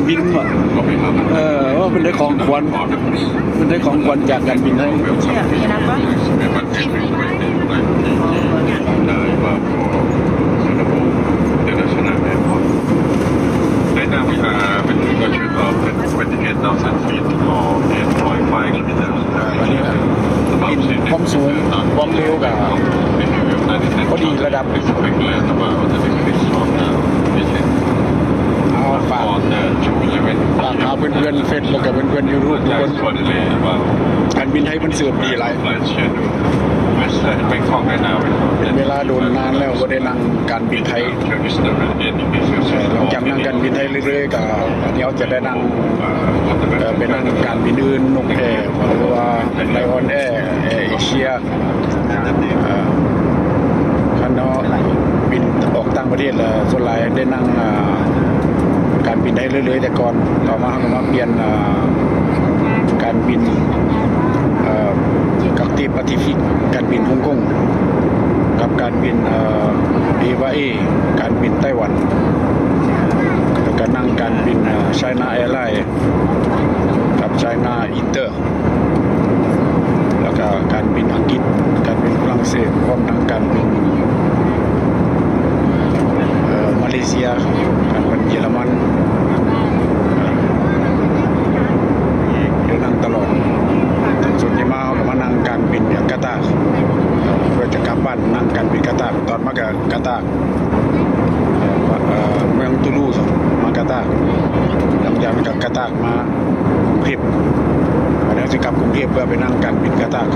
บินว่ะว่าเป็นได้ของขวัญเป็นได้ของขวัญจากการบินไทย Iya, kenapa? Right now we have a budget of 28,000 feet or 8.5 kilometers. บินความสูงความเร็วกับพอดีระดับเอาฝากเอาเพื่อนๆเฟซแล้วกับเพื่อนๆยูทูบทุกคนการบินไทยมันเสื่อมดีหลายเป็นเวลาโดนนานแล้วก็ได้นั่งการบินไทยหลังจากนั่งการบินไทยเรื่อยๆก็เดี๋ยวจะได้นั่งไปนั่งการบินอื่นนกแอร์หรือว่าไลออนแอร์เอเชียคันเนาะบินออกต่างประเทศแล้วส่วนใหญ่ได้นั่งการบินไทยเรื่อยๆแต่ก่อนต่อมาเขาก็มาเปลี่ยนการบินกักตีแปซิฟิกการบินฮ่องกงกับการบินเอวาเอการบินไต้หวันแล้วก็นั่งการบินไชน่าแอร์ไลน์กับไชน่าอินเตอร์แล้วก็การบินอังกฤษการบินฝรั่งเศสพร้อมทั้งการบินมาเลเซียการบินเยอรมันเดินนั่งตลอดส่วนที่มาเขาก็มานั่งการบินอย่างกาตาร์เพื่อจะกลับบ้านนั่งการบินกาตาร์ตอนมากับกาตาร์เมืองตูลูสมากาตาร์หลังจากกับกาตาร์มากรุงเทพแล้วจะกลับกรุงเทพเพื่อไปนั่งการบินกาตาร์